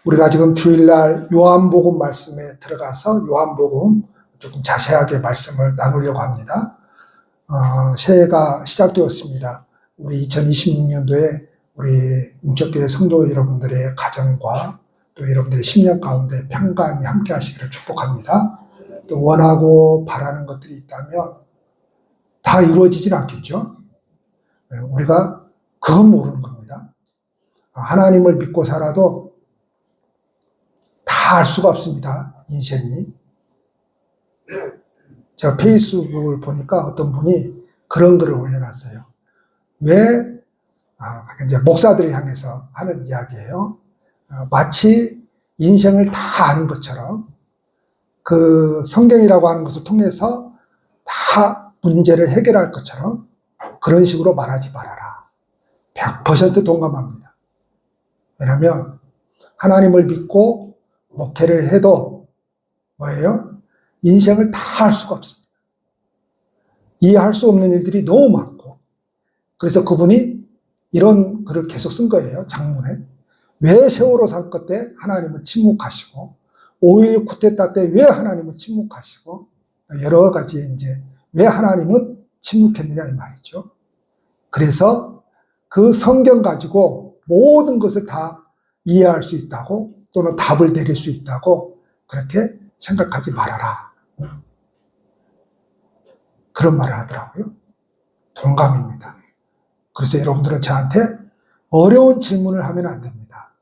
우리가 지금 주일날 요한복음 말씀에 들어가서 요한복음 조금 자세하게 말씀을 나누려고 합니다. 새해가 시작되었습니다. 우리 2026년도에 우리 인적교회 성도 여러분들의 가정과 또 여러분들의 10년 가운데 평강이 함께 하시기를 축복합니다. 또 원하고 바라는 것들이 있다면 다 이루어지진 않겠죠. 우리가 그건 모르는 겁니다. 하나님을 믿고 살아도 다 알 수가 없습니다. 인생이. 제가 페이스북을 보니까 어떤 분이 그런 글을 올려놨어요. 왜 이제 목사들을 향해서 하는 이야기예요. 마치 인생을 다 아는 것처럼 그 성경이라고 하는 것을 통해서 다 문제를 해결할 것처럼 그런 식으로 말하지 말아라. 100% 동감합니다. 왜냐하면 하나님을 믿고 목회를 해도 뭐예요? 인생을 다 알 수가 없습니다. 이해할 수 없는 일들이 너무 많고, 그래서 그분이 이런 글을 계속 쓴 거예요. 장문에. 왜 세월호 사건 때 하나님은 침묵하시고 5.16 쿠데타 때 왜 하나님은 침묵하시고 여러 가지 이제 왜 하나님은 침묵했느냐 이 말이죠. 그래서 그 성경 가지고 모든 것을 다 이해할 수 있다고 또는 답을 내릴 수 있다고 그렇게 생각하지 말아라. 그런 말을 하더라고요. 동감입니다. 그래서 여러분들은 저한테 어려운 질문을 하면 안 됩니다.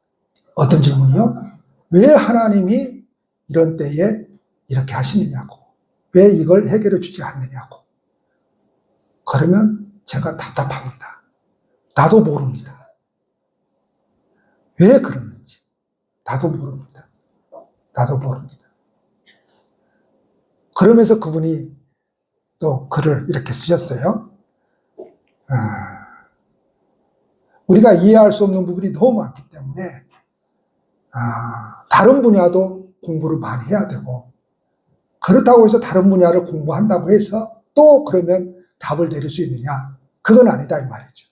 어떤 질문이요? 왜 하나님이 이런 때에 이렇게 하시느냐고. 왜 이걸 해결해 주지 않느냐고. 그러면 제가 답답합니다. 나도 모릅니다. 왜 그러는지. 나도 모릅니다. 나도 모릅니다. 그러면서 그분이 또 글을 이렇게 쓰셨어요. 우리가 이해할 수 없는 부분이 너무 많기 때문에 다른 분야도 공부를 많이 해야 되고, 그렇다고 해서 다른 분야를 공부한다고 해서 또 그러면 답을 내릴 수 있느냐? 그건 아니다 이 말이죠.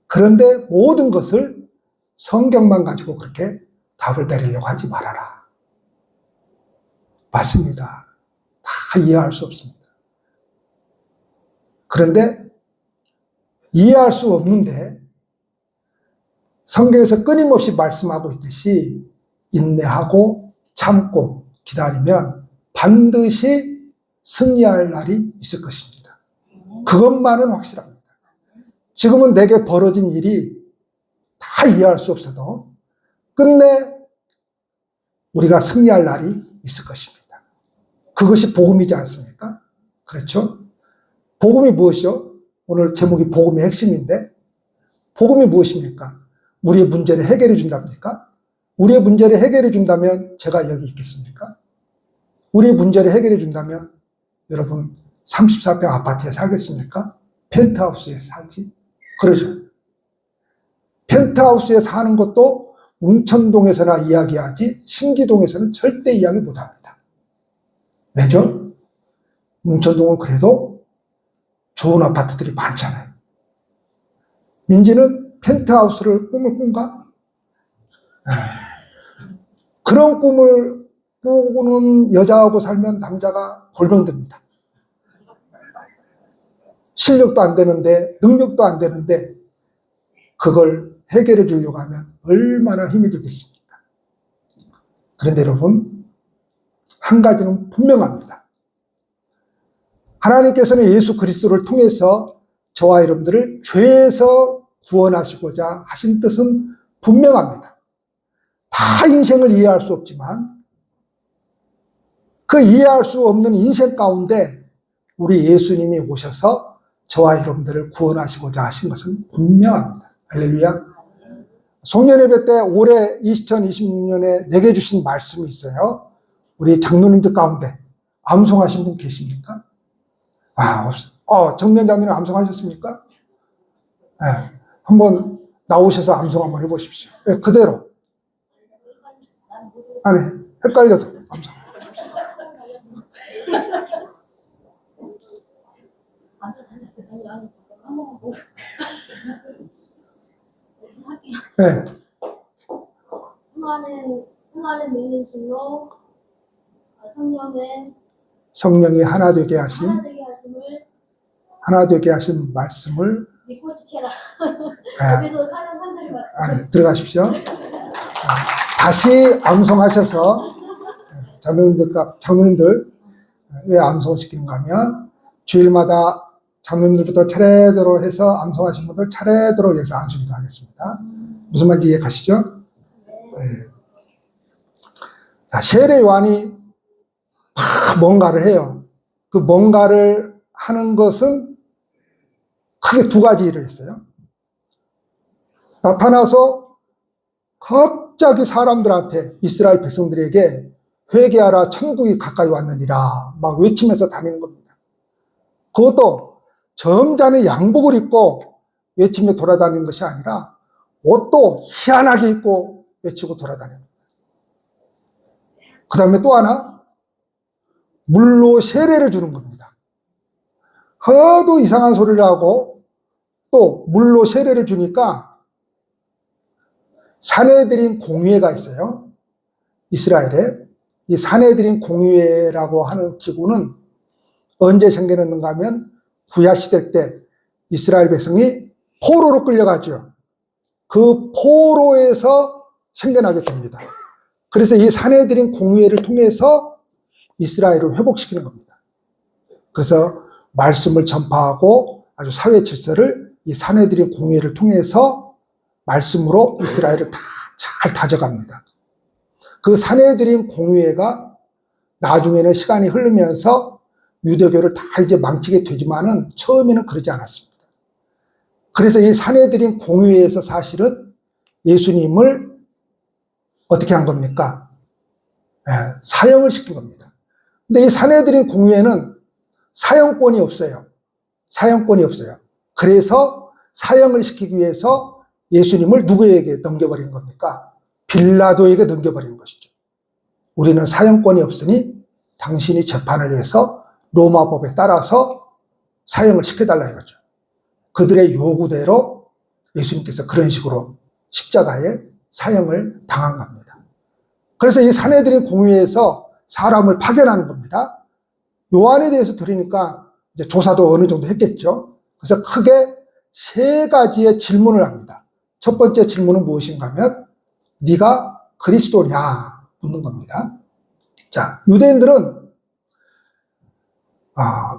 그런데 모든 것을 성경만 가지고 그렇게 답을 내리려고 하지 말아라. 맞습니다. 다 이해할 수 없습니다. 그런데 이해할 수 없는데 성경에서 끊임없이 말씀하고 있듯이 인내하고 참고 기다리면 반드시 승리할 날이 있을 것입니다. 그것만은 확실합니다. 지금은 내게 벌어진 일이 다 이해할 수 없어도 끝내 우리가 승리할 날이 있을 것입니다. 그것이 복음이지 않습니까? 그렇죠? 복음이 무엇이요? 오늘 제목이 복음의 핵심인데, 복음이 무엇입니까? 우리의 문제를 해결해 준답니까? 우리의 문제를 해결해 준다면 제가 여기 있겠습니까? 우리의 문제를 해결해 준다면 여러분 34평 아파트에 살겠습니까? 펜트하우스에 살지? 그러죠. 펜트하우스에 사는 것도 웅천동에서나 이야기하지 신기동에서는 절대 이야기 못합니다. 왜죠? 웅천동은 그래도 좋은 아파트들이 많잖아요. 민지는 펜트하우스를 꿈을 꾼가? 그런 꿈을 꾸는 여자하고 살면 남자가 골병듭니다. 실력도 안 되는데 능력도 안 되는데 그걸 해결해 주려고 하면 얼마나 힘이 들겠습니까? 그런데 여러분, 한 가지는 분명합니다. 하나님께서는 예수 그리스도를 통해서 저와 여러분들을 죄에서 구원하시고자 하신 뜻은 분명합니다. 다 인생을 이해할 수 없지만 그 이해할 수 없는 인생 가운데 우리 예수님이 오셔서 저와 여러분들을 구원하시고자 하신 것은 분명합니다. 할렐루야. 송년예배 때 올해 2026년에 내게 주신 말씀이 있어요. 우리 장로님들 가운데 암송하신 분 계십니까? 정면장로님 암송하셨습니까? 네. 한번 나오셔서 암송 한번 해보십시오. 네, 그대로. 아니, 헷갈려도 암송. 네. 흥하는 일인 줄로 성령이 하나 되게 하신 말씀을 믿고 지켜라. 예, 여기서 4장 3절 말씀. 들어가십시오. 다시 암송하셔서 장로님들 왜 암송시키는가 하면 주일마다 장로님들부터 차례대로 해서 암송하신 분들 차례대로 여기서 안수기도 하겠습니다. 무슨 말인지 이해 가시죠? 네. 자, 세례 요한이 뭔가를 해요. 그 뭔가를 하는 것은 크게 두 가지 일을 했어요. 나타나서 갑자기 사람들한테, 이스라엘 백성들에게 회개하라, 천국이 가까이 왔느니라 막 외치면서 다니는 겁니다. 그것도 점잖은 양복을 입고 외치며 돌아다니는 것이 아니라 옷도 희한하게 입고 외치고 돌아다닙니다. 그 다음에 또 하나, 물로 세례를 주는 겁니다. 하도 이상한 소리를 하고 또 물로 세례를 주니까 사내들인 공회가 있어요. 이스라엘에. 이 사내들인 공회라고 하는 기구는 언제 생겨났는가 하면 구약시대 때 이스라엘 백성이 포로로 끌려가죠. 그 포로에서 생겨나게 됩니다. 그래서 이 사내들인 공회를 통해서 이스라엘을 회복시키는 겁니다. 그래서 말씀을 전파하고 아주 사회 질서를 이 사내들인 공회를 통해서 말씀으로 이스라엘을 다 잘 다져갑니다. 그 사내들인 공회가 나중에는 시간이 흐르면서 유대교를 다 이제 망치게 되지만은 처음에는 그러지 않았습니다. 그래서 이 사내들인 공회에서 사실은 예수님을 어떻게 한 겁니까? 사형을 시킨 겁니다. 근데 이 사내들인 공회에는 사형권이 없어요. 사형권이 없어요. 그래서 사형을 시키기 위해서 예수님을 누구에게 넘겨버린 겁니까? 빌라도에게 넘겨버린 것이죠. 우리는 사형권이 없으니 당신이 재판을 해서 로마법에 따라서 사형을 시켜달라 이거죠. 그들의 요구대로 예수님께서 그런 식으로 십자가에 사형을 당한 겁니다. 그래서 이 사내들인 공회에서 사람을 파견하는 겁니다. 요한에 대해서 들으니까 이제 조사도 어느 정도 했겠죠. 그래서 크게 세 가지의 질문을 합니다. 첫 번째 질문은 무엇인가 하면 네가 그리스도냐 묻는 겁니다. 자, 유대인들은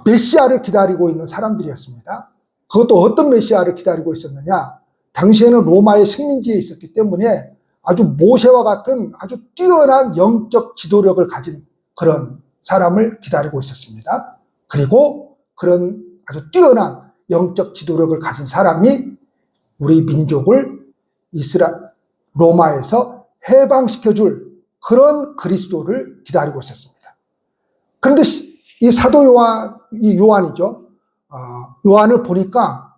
메시아를 기다리고 있는 사람들이었습니다. 그것도 어떤 메시아를 기다리고 있었느냐? 당시에는 로마의 식민지에 있었기 때문에 아주 모세와 같은 아주 뛰어난 영적 지도력을 가진 그런 사람을 기다리고 있었습니다. 그리고 그런 아주 뛰어난 영적 지도력을 가진 사람이 우리 민족을 로마에서 해방시켜줄 그런 그리스도를 기다리고 있었습니다. 그런데 이 사도 요한이죠. 요한을 보니까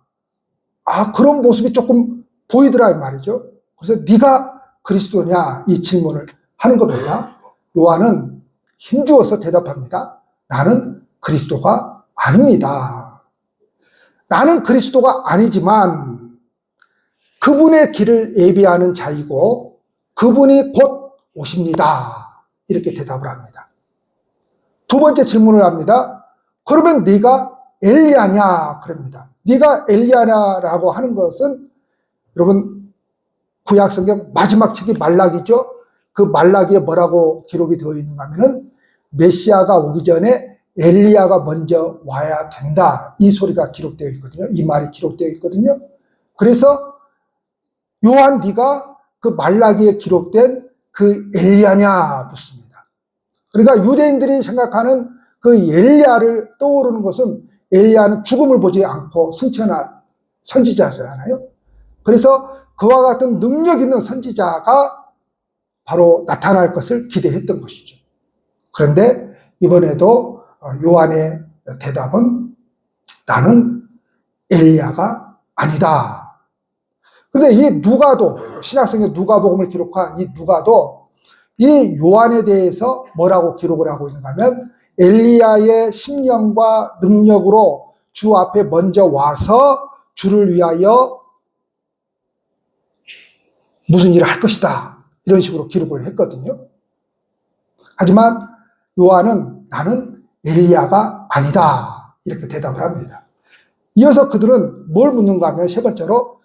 그런 모습이 조금 보이더라 이 말이죠. 그래서 네가 그리스도냐 이 질문을 하는 겁니다. 요한은 힘주어서 대답합니다. 나는 그리스도가 아닙니다. 나는 그리스도가 아니지만 그분의 길을 예비하는 자이고 그분이 곧 오십니다. 이렇게 대답을 합니다. 두 번째 질문을 합니다. 그러면 네가 엘리야냐? 그럽니다. 네가 엘리야냐라고 하는 것은 여러분 구약성경 마지막 책이 말라기죠. 그 말라기에 뭐라고 기록이 되어 있는가 하면은 메시아가 오기 전에 엘리야가 먼저 와야 된다. 이 소리가 기록되어 있거든요. 이 말이 기록되어 있거든요. 그래서 요한 네가 그 말라기에 기록된 그 엘리야냐 묻습니다. 그러니까 유대인들이 생각하는 그 엘리야를 떠오르는 것은 엘리야는 죽음을 보지 않고 승천한 선지자잖아요. 그래서 그와 같은 능력 있는 선지자가 바로 나타날 것을 기대했던 것이죠. 그런데 이번에도 요한의 대답은 나는 엘리야가 아니다. 근데 이 누가도, 신약성경 누가복음을 기록한 이 누가도 이 요한에 대해서 뭐라고 기록을 하고 있는가 하면 엘리야의 심령과 능력으로 주 앞에 먼저 와서 주를 위하여 무슨 일을 할 것이다. 이런 식으로 기록을 했거든요. 하지만 요한은 나는 엘리야가 아니다 이렇게 대답을 합니다. 이어서 그들은 뭘 묻는가 하면 세 번째로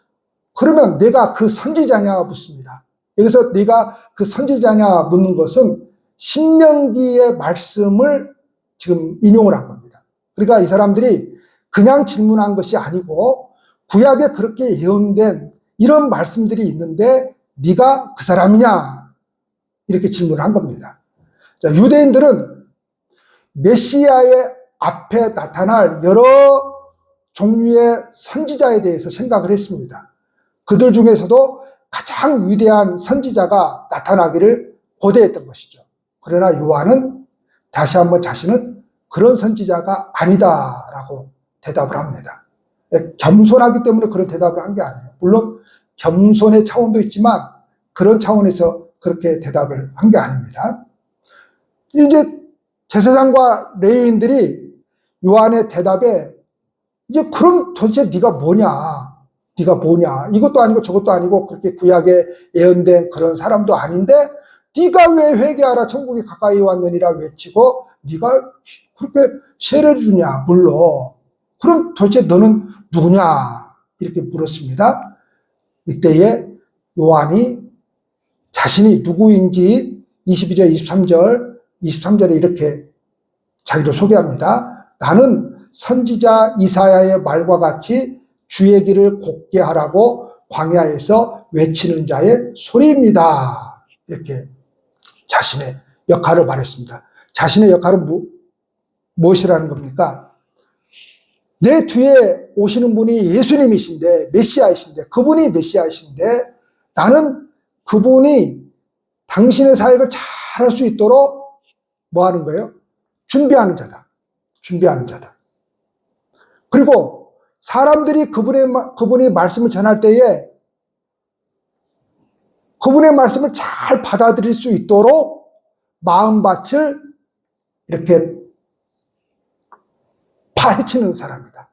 그러면 내가 그 선지자냐 묻습니다. 여기서 내가 그 선지자냐 묻는 것은 신명기의 말씀을 지금 인용을 한 겁니다. 그러니까 이 사람들이 그냥 질문한 것이 아니고 구약에 그렇게 예언된 이런 말씀들이 있는데 네가 그 사람이냐 이렇게 질문을 한 겁니다. 자, 유대인들은 메시아의 앞에 나타날 여러 종류의 선지자에 대해서 생각을 했습니다. 그들 중에서도 가장 위대한 선지자가 나타나기를 고대했던 것이죠. 그러나 요한은 다시 한번 자신은 그런 선지자가 아니다라고 대답을 합니다. 겸손하기 때문에 그런 대답을 한 게 아니에요. 물론 겸손의 차원도 있지만 그런 차원에서 그렇게 대답을 한 게 아닙니다. 이제 제사장과 레위인들이 요한의 대답에 이제 그럼 도대체 네가 뭐냐? 네가 뭐냐? 이것도 아니고 저것도 아니고 그렇게 구약에 예언된 그런 사람도 아닌데 네가 왜 회개하라 천국이 가까이 왔느니라 외치고 네가 그렇게 세례를 주냐? 물러. 그럼 도대체 너는 누구냐? 이렇게 물었습니다. 이때에 요한이 자신이 누구인지 22절, 23절에 이렇게 자기를 소개합니다. 나는 선지자 이사야의 말과 같이 주의 길을 곧게 하라고 광야에서 외치는 자의 소리입니다. 이렇게 자신의 역할을 말했습니다. 자신의 역할은 무엇이라는 겁니까? 내 뒤에 오시는 분이 예수님이신데 메시아이신데 그분이 메시아이신데 나는 그분이 당신의 사역을 잘할 수 있도록 뭐 하는 거예요? 준비하는 자다. 준비하는 자다. 그리고 사람들이 그분이 말씀을 전할 때에 그분의 말씀을 잘 받아들일 수 있도록 마음밭을 이렇게 파헤치는 사람이다.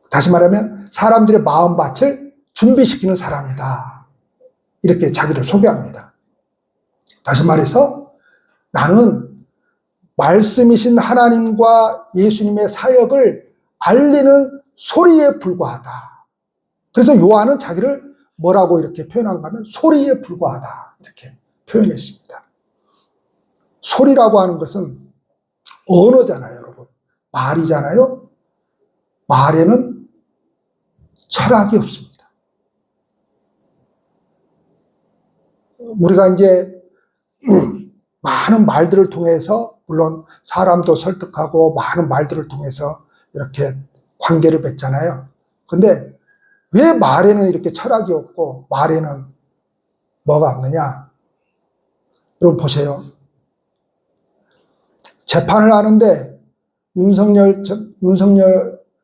다시 말하면 사람들의 마음밭을 준비시키는 사람이다. 이렇게 자기를 소개합니다. 다시 말해서 나는 말씀이신 하나님과 예수님의 사역을 알리는 소리에 불과하다. 그래서 요한은 자기를 뭐라고 이렇게 표현한가 하면 소리에 불과하다. 이렇게 표현했습니다. 소리라고 하는 것은 언어잖아요, 여러분. 말이잖아요. 말에는 철학이 없습니다. 우리가 이제 많은 말들을 통해서 물론 사람도 설득하고 많은 말들을 통해서 이렇게 관계를 맺잖아요. 근데 왜 말에는 이렇게 철학이 없고 말에는 뭐가 없느냐? 여러분 보세요. 재판을 하는데 윤석열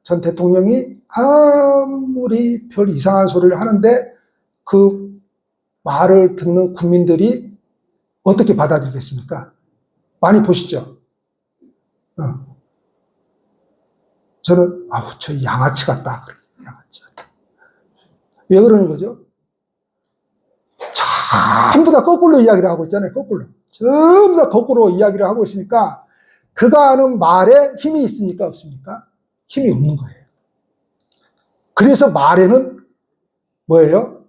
전 대통령이 아무리 별 이상한 소리를 하는데 그 말을 듣는 국민들이 어떻게 받아들이겠습니까? 많이 보시죠? 저는 저 양아치 같다. 양아치 같다. 왜 그러는 거죠? 전부 다 거꾸로 이야기를 하고 있잖아요. 거꾸로. 전부 다 거꾸로 이야기를 하고 있으니까 그가 하는 말에 힘이 있습니까? 없습니까? 힘이 없는 거예요. 그래서 말에는 뭐예요?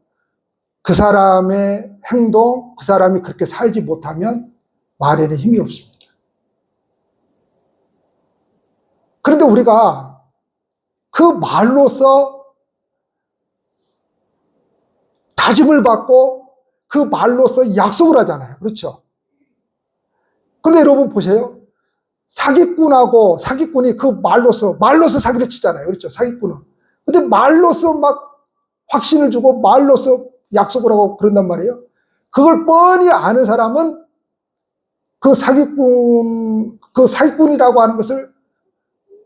그 사람의 행동, 그 사람이 그렇게 살지 못하면 말에는 힘이 없습니다. 그런데 우리가 그 말로서 다짐을 받고 그 말로서 약속을 하잖아요. 그렇죠? 근데 여러분 보세요. 사기꾼이 그 말로서 사기를 치잖아요. 그렇죠? 사기꾼은. 근데 말로서 막 확신을 주고 말로서 약속을 하고 그런단 말이에요. 그걸 뻔히 아는 사람은 그 사기꾼이라고 하는 것을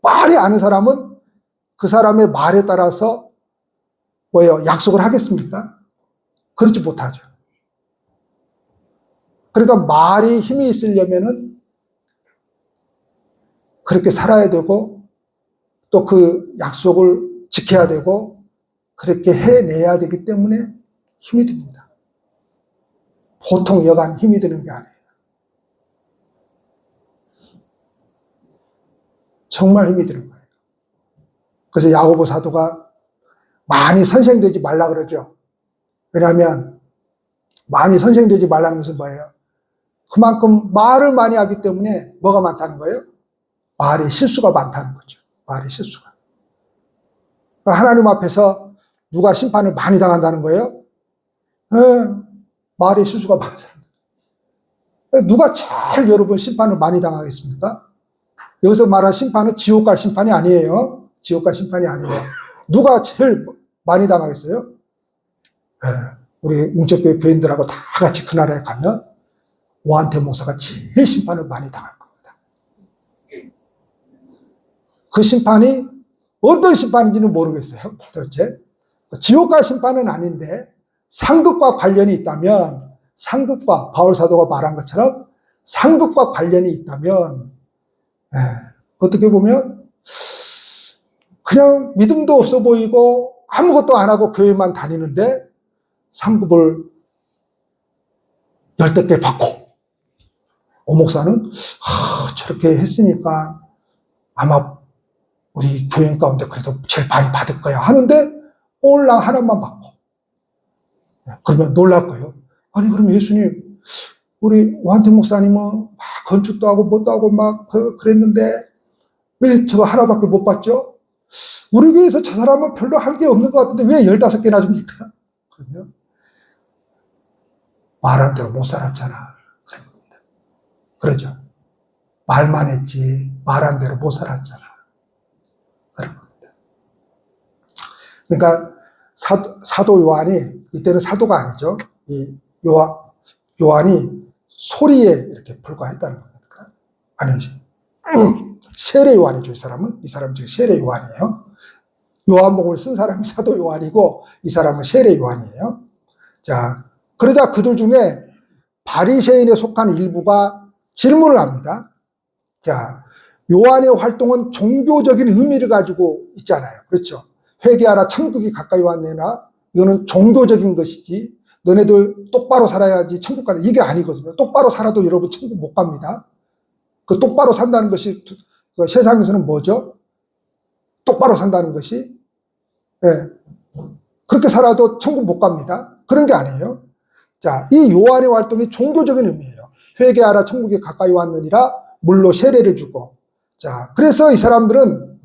뻔히 아는 사람은 그 사람의 말에 따라서 뭐예요? 약속을 하겠습니까? 그렇지 못하죠. 그러니까 말이 힘이 있으려면은 그렇게 살아야 되고 또 그 약속을 지켜야 되고 그렇게 해내야 되기 때문에 힘이 듭니다. 보통 여간 힘이 드는 게 아니에요. 정말 힘이 드는 거예요. 그래서 야고보 사도가 많이 선생되지 말라 그러죠. 왜냐하면 많이 선생되지 말라는 것은 뭐예요? 그만큼 말을 많이 하기 때문에 뭐가 많다는 거예요? 말의 실수가 많다는 거죠. 말의 실수가. 하나님 앞에서 누가 심판을 많이 당한다는 거예요? 말의 실수가 많은 사람. 누가 제일 여러분 심판을 많이 당하겠습니까? 여기서 말한 심판은 지옥 갈 심판이 아니에요. 지옥 갈 심판이 아니에요. 누가 제일 많이 당하겠어요? 우리 웅척교회 교인들하고 다 같이 그날에 가면 오한태 목사가 제일 심판을 많이 당할 겁니다. 그 심판이 어떤 심판인지는 모르겠어요. 도대체 지옥 갈 심판은 아닌데 상급과 관련이 있다면, 상급과 바울 사도가 말한 것처럼 상급과 관련이 있다면 어떻게 보면 그냥 믿음도 없어 보이고 아무것도 안 하고 교회만 다니는데 상급을 열댓 개 받고, 목사는 저렇게 했으니까 아마 우리 교인 가운데 그래도 제일 많이 받을 거야 하는데 꼴랑 하나만 받고, 그러면 놀랄 거예요. 아니 그럼 예수님, 우리 오한태 목사님은 막 건축도 하고 뭣도 하고 막 그랬는데 왜 저거 하나밖에 못 받죠? 우리 교회에서 저 사람은 별로 할 게 없는 것 같은데 왜 15개나 줍니까? 그러면 말한 대로 못 살았잖아. 그런 겁니다. 그러죠. 말만 했지 말한 대로 못 살았잖아. 그런 겁니다. 그러니까 사도 요한이, 이때는 사도가 아니죠. 이 요한이 소리에 이렇게 불과했다는 겁니다. 아니죠. 세례 요한이죠. 이 사람은. 이 사람 중에 세례 요한이에요. 요한복음을 쓴 사람이 사도 요한이고 이 사람은 세례 요한이에요. 자, 그러자 그들 중에 바리새인에 속한 일부가 질문을 합니다. 자, 요한의 활동은 종교적인 의미를 가지고 있잖아요. 그렇죠? 회개하라 천국이 가까이 왔네나, 이거는 종교적인 것이지 너네들 똑바로 살아야지 천국 가다, 이게 아니거든요. 똑바로 살아도 여러분 천국 못 갑니다. 그 똑바로 산다는 것이 그 세상에서는 뭐죠? 똑바로 산다는 것이, 그렇게 살아도 천국 못 갑니다. 그런 게 아니에요. 자, 이 요한의 활동이 종교적인 의미예요. 회개하라 천국이 가까이 왔느니라 물로 세례를 주고. 자, 그래서 이 사람들은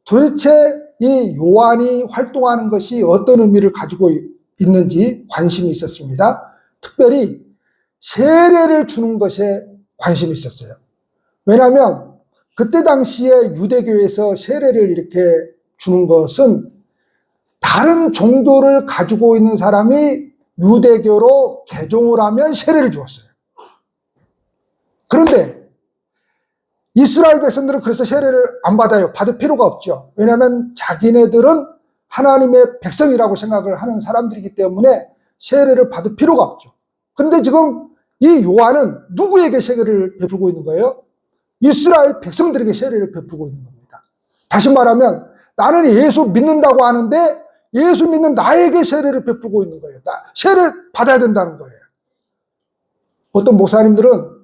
도대체 이 요한이 활동하는 것이 어떤 의미를 가지고 있는지 관심이 있었습니다. 특별히 세례를 주는 것에 관심이 있었어요. 왜냐하면 그때 당시에 유대교에서 세례를 이렇게 주는 것은 다른 종교를 가지고 있는 사람이 유대교로 개종을 하면 세례를 주었어요. 그런데 이스라엘 백성들은 그래서 세례를 안 받아요. 받을 필요가 없죠. 왜냐하면 자기네들은 하나님의 백성이라고 생각을 하는 사람들이기 때문에 세례를 받을 필요가 없죠. 그런데 지금 이 요한은 누구에게 세례를 베풀고 있는 거예요? 이스라엘 백성들에게 세례를 베풀고 있는 겁니다. 다시 말하면 나는 예수 믿는다고 하는데 예수 믿는 나에게 세례를 베풀고 있는 거예요. 세례 받아야 된다는 거예요. 어떤 목사님들은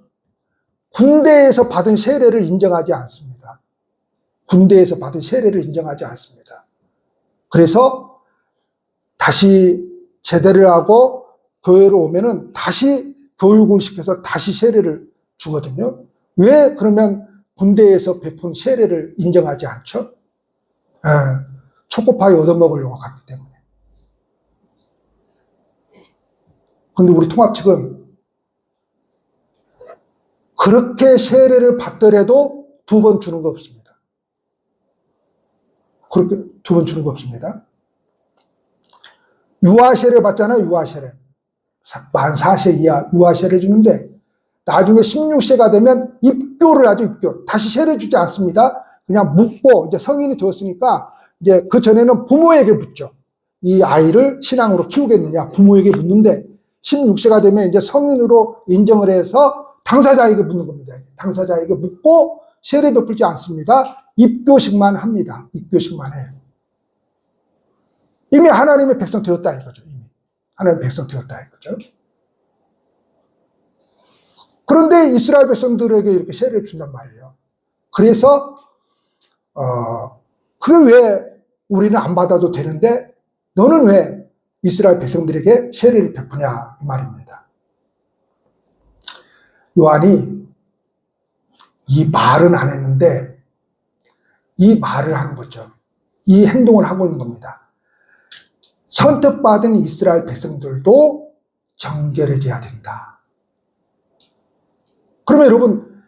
군대에서 받은 세례를 인정하지 않습니다. 군대에서 받은 세례를 인정하지 않습니다. 그래서 다시 제대를 하고 교회로 오면은 다시 교육을 시켜서 다시 세례를 주거든요. 왜 그러면 군대에서 베푼 세례를 인정하지 않죠? 초코파이 얻어먹으려고 갔기 때문에. 근데 우리 통합 측은 그렇게 세례를 받더라도 2번 주는 거 없습니다. 그렇게 2번 주는 거 없습니다. 유아세례 받잖아요. 유아세례. 만 4세 이하 유아세례를 주는데 나중에 16세가 되면 입교를 하죠. 입교. 다시 세례 주지 않습니다. 그냥 묻고 이제 성인이 되었으니까 이제 그 전에는 부모에게 묻죠. 이 아이를 신앙으로 키우겠느냐 부모에게 묻는데 16세가 되면 이제 성인으로 인정을 해서 당사자에게 묻는 겁니다. 당사자에게 묻고 세례 베풀지 않습니다. 입교식만 합니다. 입교식만 해요. 이미 하나님의 백성 되었다 이거죠. 이미. 하나님의 백성 되었다 이거죠. 그런데 이스라엘 백성들에게 이렇게 세례를 준단 말이에요. 그래서 그게 왜 우리는 안 받아도 되는데 너는 왜 이스라엘 백성들에게 세례를 베푸냐 이 말입니다. 요한이 이 말은 안 했는데 이 말을 하는 거죠. 이 행동을 하고 있는 겁니다. 선택받은 이스라엘 백성들도 정결해져야 된다. 그러면 여러분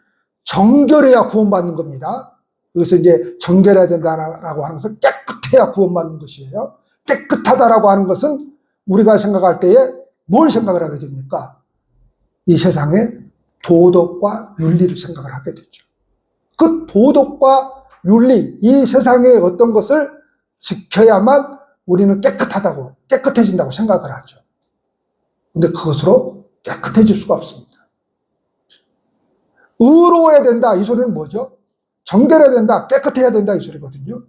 정결해야 구원받는 겁니다. 그래서 이제 정결해야 된다라고 하는 것은 깨끗해야 구원받는 것이에요. 깨끗하다라고 하는 것은 우리가 생각할 때에 뭘 생각을 하게 됩니까? 이 세상에 도덕과 윤리를 생각을 하게 되죠. 그 도덕과 윤리, 이 세상의 어떤 것을 지켜야만 우리는 깨끗해진다고 생각을 하죠. 근데 그것으로 깨끗해질 수가 없습니다. 의로워야 된다. 이 소리는 뭐죠? 정결해야 된다. 깨끗해야 된다. 이 소리거든요.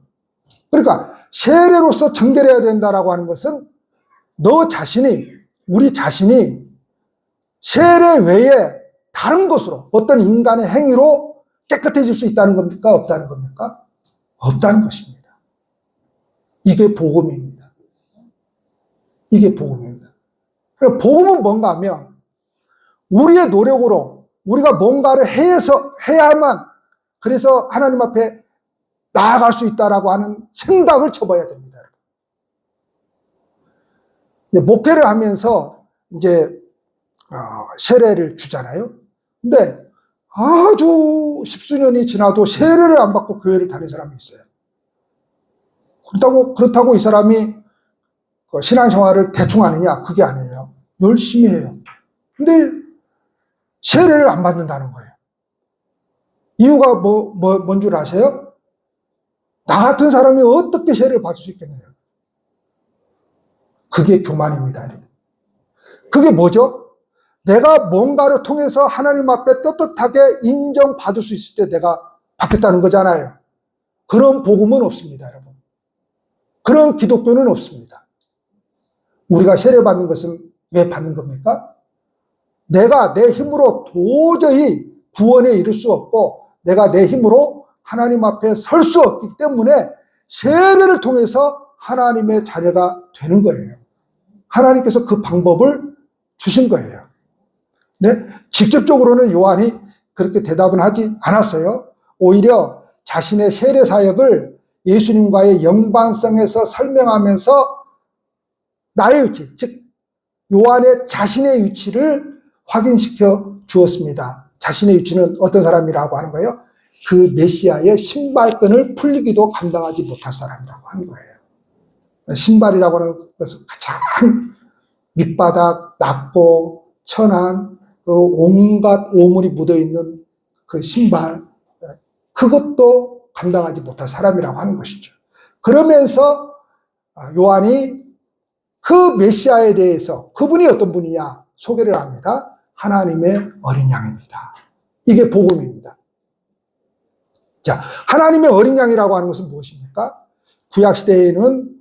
그러니까 세례로서 정결해야 된다라고 하는 것은 너 자신이, 우리 자신이 세례 외에 다른 것으로 어떤 인간의 행위로 깨끗해질 수 있다는 겁니까? 없다는 겁니까? 없다는 것입니다. 이게 복음입니다. 이게 복음입니다. 그러니까 복음은 뭔가 하면 우리의 노력으로 우리가 뭔가를 해야만 그래서 하나님 앞에 나아갈 수 있다라고 하는 생각을 접어야 됩니다. 목회를 하면서 이제 세례를 주잖아요. 근데 아주 십수년이 지나도 세례를 안 받고 교회를 다니는 사람이 있어요. 그렇다고 이 사람이 신앙생활을 대충 하느냐? 그게 아니에요. 열심히 해요. 근데 세례를 안 받는다는 거예요. 이유가 뭔 줄 아세요? 나 같은 사람이 어떻게 세례를 받을 수 있겠느냐? 그게 교만입니다. 그게 뭐죠? 내가 뭔가를 통해서 하나님 앞에 떳떳하게 인정받을 수 있을 때 내가 받겠다는 거잖아요. 그런 복음은 없습니다, 여러분. 그런 기독교는 없습니다. 우리가 세례받는 것은 왜 받는 겁니까? 내가 내 힘으로 도저히 구원에 이를 수 없고 내가 내 힘으로 하나님 앞에 설 수 없기 때문에 세례를 통해서 하나님의 자녀가 되는 거예요. 하나님께서 그 방법을 주신 거예요. 네? 직접적으로는 요한이 그렇게 대답은 하지 않았어요. 오히려 자신의 세례 사역을 예수님과의 연관성에서 설명하면서 나의 위치, 즉 요한의 자신의 위치를 확인시켜 주었습니다. 자신의 위치는 어떤 사람이라고 하는 거예요? 그 메시아의 신발끈을 풀리기도 감당하지 못할 사람이라고 하는 거예요. 신발이라고 하는 것은 가장 밑바닥, 낮고 천한 그 온갖 오물이 묻어있는 그 신발, 그것도 감당하지 못할 사람이라고 하는 것이죠. 그러면서 요한이 그 메시아에 대해서 그분이 어떤 분이냐 소개를 합니다. 하나님의 어린 양입니다. 이게 복음입니다. 자, 하나님의 어린 양이라고 하는 것은 무엇입니까? 구약시대에는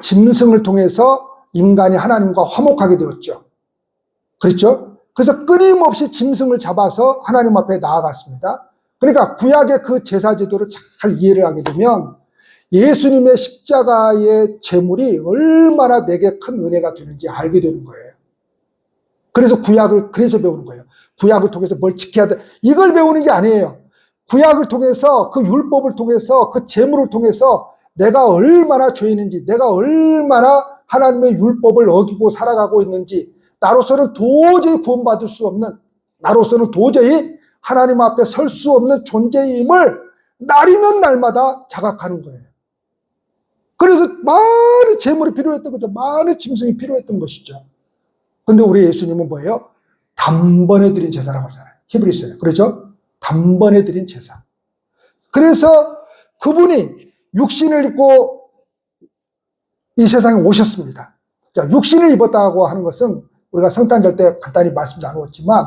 짐승을 통해서 인간이 하나님과 화목하게 되었죠. 그렇죠? 그래서 끊임없이 짐승을 잡아서 하나님 앞에 나아갔습니다. 그러니까 구약의 그 제사 제도를 잘 이해를 하게 되면 예수님의 십자가의 제물이 얼마나 내게 큰 은혜가 되는지 알게 되는 거예요. 그래서 구약을 그래서 배우는 거예요. 구약을 통해서 뭘 지켜야 돼. 이걸 배우는 게 아니에요. 구약을 통해서 그 율법을 통해서 그 제물을 통해서 내가 얼마나 죄인인지, 내가 얼마나 하나님의 율법을 어기고 살아가고 있는지, 나로서는 도저히 구원받을 수 없는, 나로서는 도저히 하나님 앞에 설 수 없는 존재임을 날이면 날마다 자각하는 거예요. 그래서 많은 제물이 필요했던 거죠. 많은 짐승이 필요했던 것이죠. 근데 우리 예수님은 뭐예요? 단번에 드린 제사라고 하잖아요. 히브리서에. 그렇죠? 단번에 드린 제사. 그래서 그분이 육신을 입고 이 세상에 오셨습니다. 자, 육신을 입었다고 하는 것은 우리가 성탄절 때 간단히 말씀 나누었지만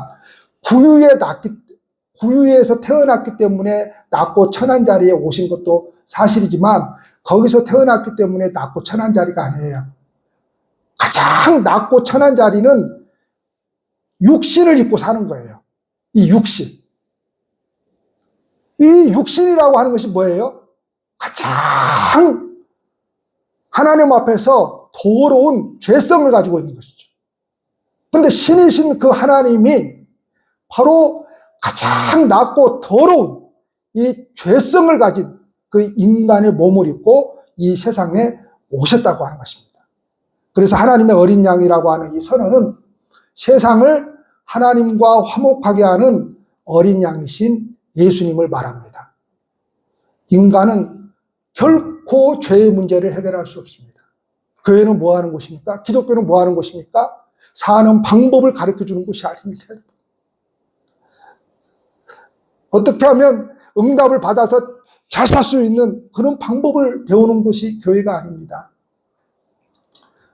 구유에서 태어났기 때문에 낮고 천한 자리에 오신 것도 사실이지만 거기서 태어났기 때문에 낮고 천한 자리가 아니에요. 가장 낮고 천한 자리는 육신을 입고 사는 거예요. 이 육신. 이 육신이라고 하는 것이 뭐예요? 가장 하나님 앞에서 더러운 죄성을 가지고 있는 것이죠. 그런데 신이신 그 하나님이 바로 가장 낮고 더러운 이 죄성을 가진 그 인간의 몸을 입고 이 세상에 오셨다고 하는 것입니다. 그래서 하나님의 어린 양이라고 하는 이 선언은 세상을 하나님과 화목하게 하는 어린 양이신 예수님을 말합니다. 인간은 결코 죄의 문제를 해결할 수 없습니다. 교회는 뭐 하는 곳입니까? 기독교는 뭐 하는 곳입니까? 사는 방법을 가르쳐 주는 곳이 아닙니다. 어떻게 하면 응답을 받아서 잘 살 수 있는 그런 방법을 배우는 곳이 교회가 아닙니다.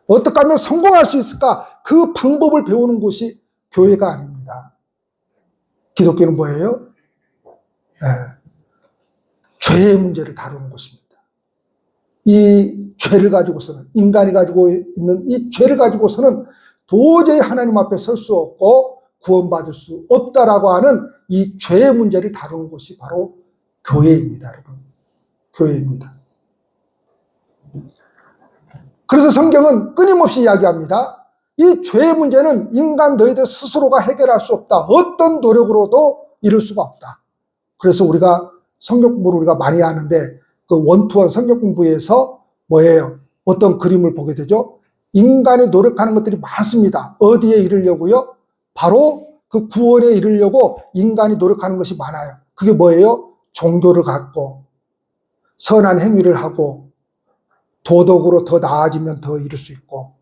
어떻게 하면 성공할 수 있을까? 그 방법을 배우는 곳이 교회가 아닙니다. 기독교는 뭐예요? 죄의 문제를 다루는 곳입니다. 이 죄를 가지고서는, 인간이 가지고 있는 이 죄를 가지고서는 도저히 하나님 앞에 설 수 없고 구원받을 수 없다라고 하는 이 죄의 문제를 다루는 곳이 바로 교회입니다, 여러분. 교회입니다. 그래서 성경은 끊임없이 이야기합니다. 이 죄의 문제는 인간 너희들 스스로가 해결할 수 없다. 어떤 노력으로도 이룰 수가 없다. 그래서 우리가 성경 공부를 우리가 많이 하는데 그 원투원 성경 공부에서 뭐예요? 어떤 그림을 보게 되죠? 인간이 노력하는 것들이 많습니다. 어디에 이르려고요? 바로 그 구원에 이르려고 인간이 노력하는 것이 많아요. 그게 뭐예요? 종교를 갖고 선한 행위를 하고 도덕으로 더 나아지면 더 이룰 수 있고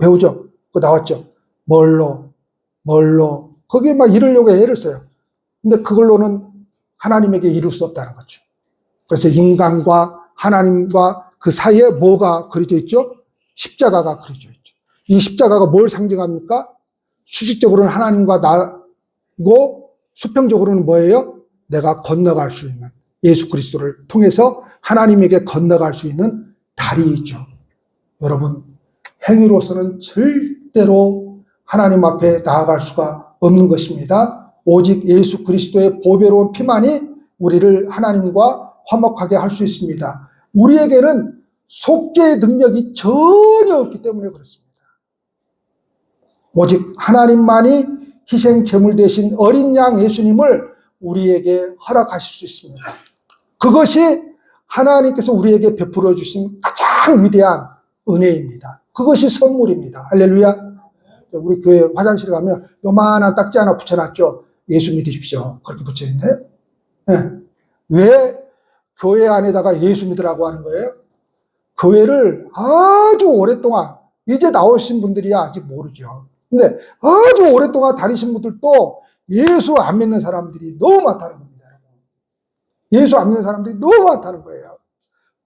배우죠? 그거 나왔죠? 뭘로 거기에 막 이르려고 애를 써요. 근데 그걸로는 하나님에게 이룰 수 없다는 거죠. 그래서 인간과 하나님과 그 사이에 뭐가 그려져 있죠? 십자가가 그려져 있죠. 이 십자가가 뭘 상징합니까? 수직적으로는 하나님과 나이고 수평적으로는 뭐예요? 내가 건너갈 수 있는 예수 그리스도를 통해서 하나님에게 건너갈 수 있는 다리이죠. 여러분, 행위로서는 절대로 하나님 앞에 나아갈 수가 없는 것입니다. 오직 예수 그리스도의 보배로운 피만이 우리를 하나님과 화목하게 할 수 있습니다. 우리에게는 속죄의 능력이 전혀 없기 때문에 그렇습니다. 오직 하나님만이 희생 제물 대신 어린 양 예수님을 우리에게 허락하실 수 있습니다. 그것이 하나님께서 우리에게 베풀어 주신 가장 위대한 은혜입니다. 그것이 선물입니다. 할렐루야. 우리 교회 화장실에 가면 요만한 딱지 하나 붙여놨죠. 예수 믿으십시오. 그렇게 붙여있는데 네. 왜 교회 안에다가 예수 믿으라고 하는 거예요? 교회를 아주 오랫동안 이제 나오신 분들이야 아직 모르죠. 근데 아주 오랫동안 다니신 분들도 예수 안 믿는 사람들이 너무 많다는 겁니다. 예수 안 믿는 사람들이 너무 많다는 거예요.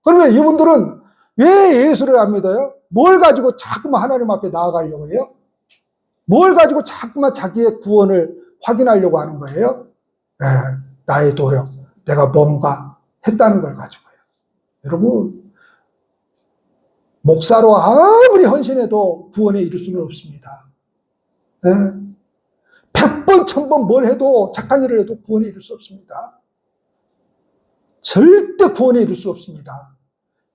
그러면 이분들은 왜 예수를 안 믿어요? 뭘 가지고 자꾸만 하나님 앞에 나아가려고 해요? 뭘 가지고 자꾸만 자기의 구원을 확인하려고 하는 거예요? 나의 노력, 내가 뭔가 했다는 걸 가지고요. 여러분, 목사로 아무리 헌신해도 구원에 이를 수는 없습니다. 100번, 1000번 뭘 해도 착한 일을 해도 구원에 이를 수 없습니다. 절대 구원에 이를 수 없습니다.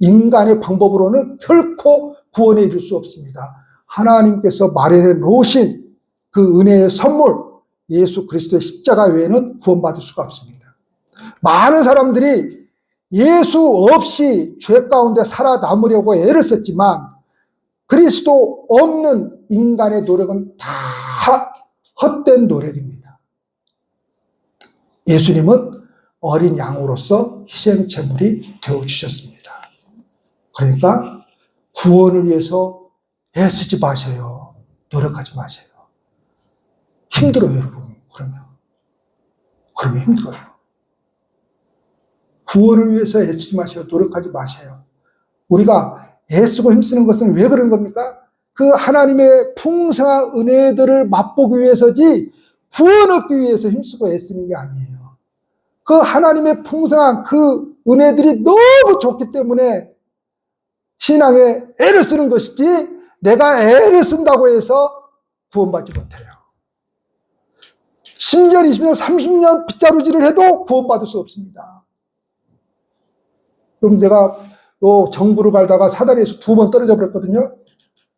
인간의 방법으로는 결코 구원에 이를 수 없습니다. 하나님께서 마련해 놓으신 그 은혜의 선물, 예수 그리스도의 십자가 외에는 구원받을 수가 없습니다. 많은 사람들이 예수 없이 죄 가운데 살아남으려고 애를 썼지만 그리스도 없는 인간의 노력은 다 헛된 노력입니다. 예수님은 어린 양으로서 희생 제물이 되어주셨습니다. 그러니까 구원을 위해서 애쓰지 마세요. 노력하지 마세요. 힘들어요, 여러분. 그러면 힘들어요. 구원을 위해서 애쓰지 마세요. 노력하지 마세요. 우리가 애쓰고 힘쓰는 것은 왜 그런 겁니까? 그 하나님의 풍성한 은혜들을 맛보기 위해서지 구원 얻기 위해서 힘쓰고 애쓰는 게 아니에요. 그 하나님의 풍성한 그 은혜들이 너무 좋기 때문에 신앙에 애를 쓰는 것이지 내가 애를 쓴다고 해서 구원받지 못해요. 10년, 20년, 30년 빗자루질을 해도 구원받을 수 없습니다. 그럼 내가 정부를 밟다가 사다리에서 2번 떨어져 버렸거든요.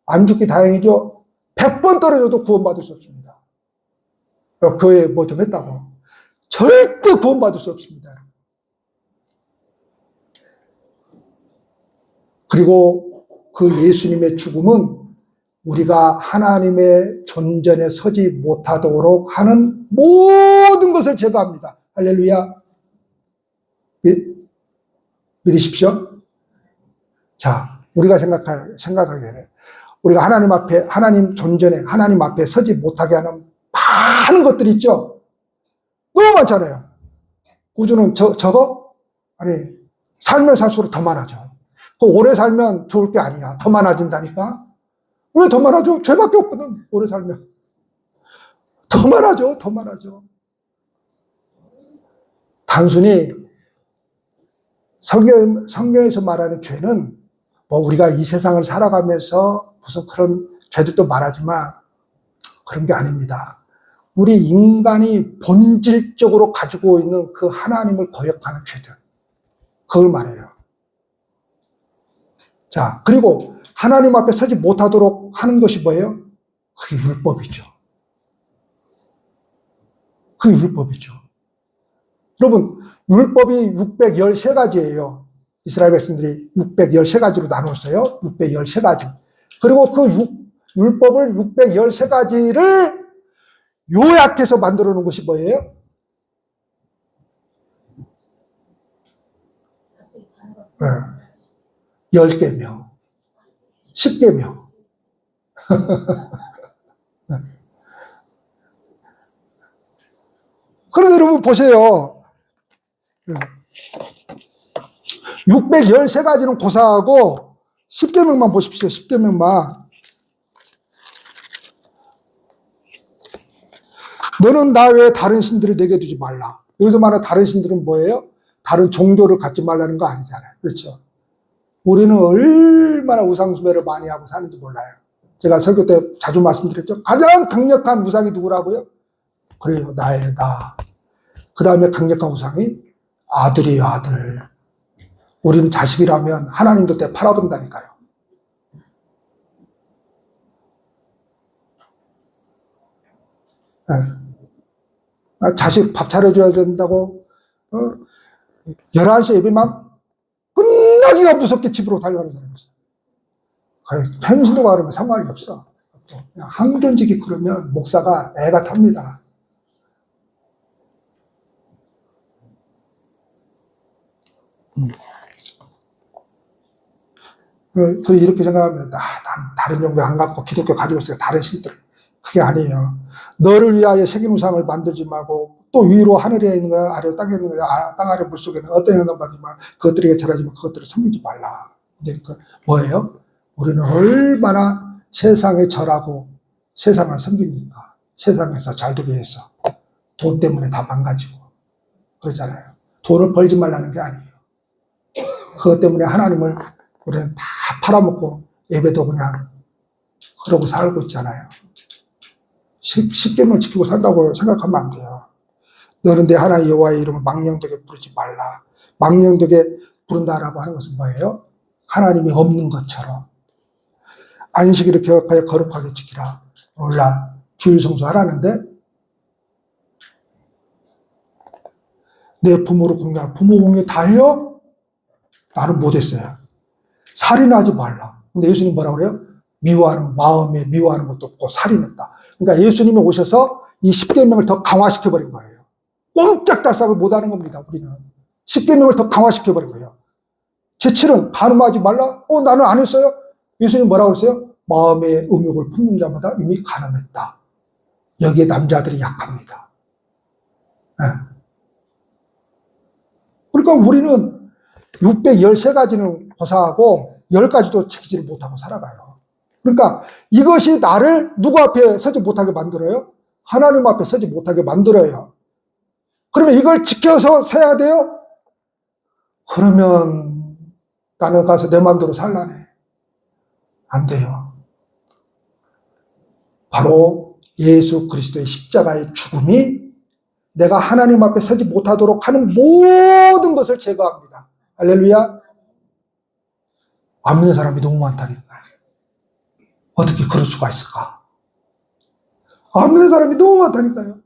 안 죽기 다행이죠. 100번 떨어져도 구원받을 수 없습니다. 교회에 뭐 좀 했다고. 절대 구원받을 수 없습니다. 그리고 그 예수님의 죽음은 우리가 하나님의 존전에 서지 못하도록 하는 모든 것을 제거합니다. 할렐루야. 믿으십시오. 자, 우리가 생각하기에 우리가 하나님 앞에, 하나님 존전에, 하나님 앞에 서지 못하게 하는 많은 것들이 있죠. 너무 많잖아요. 우주는 저거? 아니, 살면 살수록 더 많아져. 오래 살면 좋을 게 아니야. 더 많아진다니까. 왜 더 많아져? 죄밖에 없거든. 오래 살면. 더 많아져. 더 많아져. 단순히 성경에서 말하는 죄는 뭐 우리가 이 세상을 살아가면서 무슨 그런 죄들도 말하지만 그런 게 아닙니다. 우리 인간이 본질적으로 가지고 있는 그 하나님을 거역하는 죄들. 그걸 말해요. 자, 그리고 하나님 앞에 서지 못하도록 하는 것이 뭐예요? 그게 율법이죠. 그게 율법이죠. 여러분, 율법이 613가지예요. 이스라엘 백성들이 613가지로 나눴어요. 613가지. 그리고 그 율법을 613가지를 요약해서 만들어 놓은 것이 뭐예요? 10계명, 10계명. 그런데 여러분 보세요. 613가지는 고사하고 10계명만 보십시오. 10계명만. 너는 나 외에 다른 신들을 내게 두지 말라. 여기서 말하는 다른 신들은 뭐예요? 다른 종교를 갖지 말라는 거 아니잖아요. 그렇죠? 우리는 얼마나 우상숭배를 많이 하고 사는지 몰라요. 제가 설교 때 자주 말씀드렸죠. 가장 강력한 우상이 누구라고요? 그래요. 나예요. 나. 그 다음에 강력한 우상이 아들이에요. 아들. 우리는 자식이라면 하나님도 때 팔아본다니까요. 자식 밥 차려줘야 된다고 11시 예배만 끝나기가 무섭게 집으로 달려가는 사람이 있어요. 거의 평신도가 그러면 상관이 없어. 그냥 항존직이 그러면 목사가 애가 탑니다. 그리고 이렇게 생각하면 난 다른 종교 안 갖고 기독교 가지고 있어요. 다른 신들. 그게 아니에요. 너를 위하여 새긴 우상을 만들지 말고 또 위로 하늘에 있는 거야 아래 땅에 있는 거야 땅 아래 물속에 있는 어떤 영향 받지만 그것들에게 절하지만 그것들을 섬기지 말라. 근데 그 뭐예요? 우리는 얼마나 세상에 절하고 세상을 섬깁니까? 세상에서 잘 되기 위해서 돈 때문에 다 망가지고 그러잖아요. 돈을 벌지 말라는 게 아니에요. 그것 때문에 하나님을 우리는 다 팔아먹고 예배도 그냥 그러고 살고 있잖아요. 10계명을 지키고 산다고 생각하면 안 돼요. 너는 내 하나님 여호와의 이름을 망령되게 부르지 말라. 망령되게 부른다라고 하는 것은 뭐예요? 하나님이 없는 것처럼 안식일을 기억하여 거룩하게 지키라. 몰라. 주일 성수하라는데 내 부모를 공경하라. 부모 공경 다 해요? 나는 못했어요. 살인하지 말라. 근데 예수님 뭐라고 그래요? 미워하는 마음에 미워하는 것도 없고 살인했다. 그러니까 예수님이 오셔서 이 10계명을 더 강화시켜버린 거예요. 꼼짝달싹을 못하는 겁니다. 우리는 10계명을 더 강화시켜버린 거예요. 제7은 간음하지 말라. 나는 안 했어요. 예수님 뭐라고 그랬어요? 마음의 음욕을 품는 자마다 이미 간음했다. 여기에 남자들이 약합니다. 네. 그러니까 우리는 613가지는 고사하고 10가지도 지키지를 못하고 살아가요. 그러니까 이것이 나를 누구 앞에 서지 못하게 만들어요? 하나님 앞에 서지 못하게 만들어요. 그러면 이걸 지켜서 서야 돼요? 그러면 나는 가서 내 마음대로 살라네. 안 돼요. 바로 예수 그리스도의 십자가의 죽음이 내가 하나님 앞에 서지 못하도록 하는 모든 것을 제거합니다. 할렐루야. 안 믿는 사람이 너무 많다니까요. 어떻게 그럴 수가 있을까? 안 믿는 사람이 너무 많다니까요.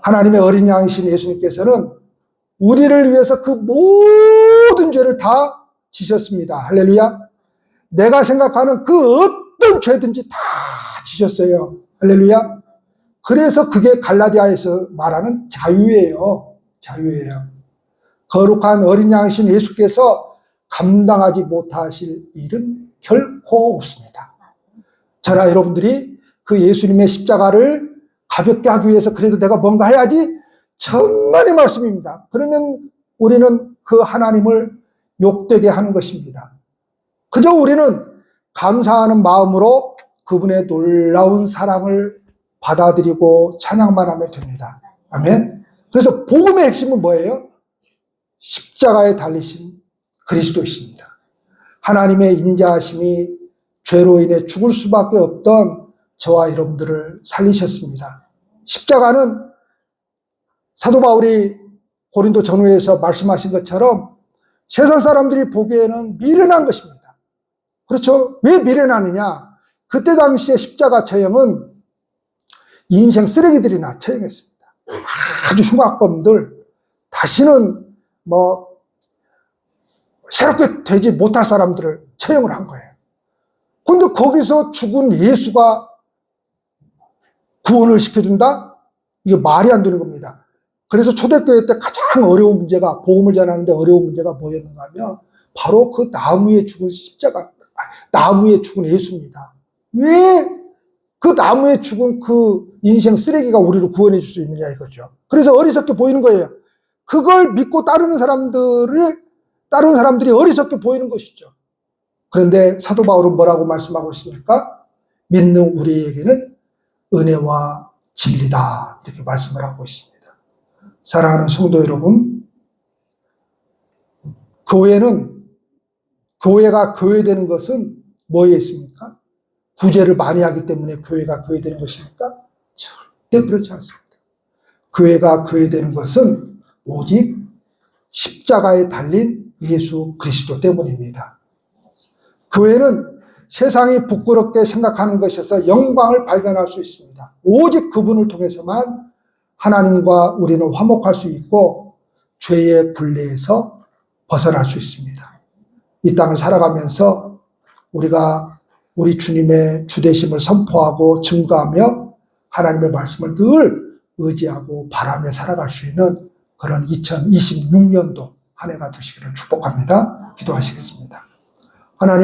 하나님의 어린 양이신 예수님께서는 우리를 위해서 그 모든 죄를 다 지셨습니다. 할렐루야. 내가 생각하는 그 어떤 죄든지 다 지셨어요. 할렐루야. 그래서 그게 갈라디아에서 말하는 자유예요. 자유예요. 거룩한 어린 양이신 예수께서 감당하지 못하실 일은 결코 없습니다. 저나 여러분들이 그 예수님의 십자가를 가볍게 하기 위해서 그래도 내가 뭔가 해야지, 천만의 말씀입니다. 그러면 우리는 그 하나님을 욕되게 하는 것입니다. 그저 우리는 감사하는 마음으로 그분의 놀라운 사랑을 받아들이고 찬양만 하면 됩니다. 아멘. 그래서 복음의 핵심은 뭐예요? 십자가에 달리신 그리스도이십니다. 하나님의 인자하심이 죄로 인해 죽을 수밖에 없던 저와 여러분들을 살리셨습니다. 십자가는 사도 바울이 고린도 전후에서 말씀하신 것처럼 세상 사람들이 보기에는 미련한 것입니다. 그렇죠? 왜 미련하느냐? 그때 당시에 십자가 처형은 인생 쓰레기들이나 처형했습니다. 아주 흉악범들, 다시는 새롭게 되지 못할 사람들을 처형을 한 거예요. 근데 거기서 죽은 예수가 구원을 시켜준다? 이게 말이 안 되는 겁니다. 그래서 초대교회 때 가장 어려운 문제가, 복음을 전하는데 어려운 문제가 뭐였는가 하면 바로 그 나무에 죽은 십자가, 나무에 죽은 예수입니다. 왜 그 나무에 죽은 그 인생 쓰레기가 우리를 구원해 줄 수 있느냐 이거죠. 그래서 어리석게 보이는 거예요. 그걸 믿고 따르는 사람들이 어리석게 보이는 것이죠. 그런데 사도 바울은 뭐라고 말씀하고 있습니까? 믿는 우리에게는 은혜와 진리다, 이렇게 말씀을 하고 있습니다. 사랑하는 성도 여러분, 교회가 교회되는 것은 뭐에 있습니까? 구제를 많이 하기 때문에 교회가 교회되는 것입니까? 절대 그렇지 않습니다. 교회가 교회되는 것은 오직 십자가에 달린 예수 그리스도 때문입니다. 교회는 세상이 부끄럽게 생각하는 것에서 영광을 발견할 수 있습니다. 오직 그분을 통해서만 하나님과 우리는 화목할 수 있고 죄의 굴레에서 벗어날 수 있습니다. 이 땅을 살아가면서 우리가 우리 주님의 주되심을 선포하고 증거하며 하나님의 말씀을 늘 의지하고 바라며 살아갈 수 있는 그런 2026년도 한 해가 되시기를 축복합니다. 기도하시겠습니다. 하나님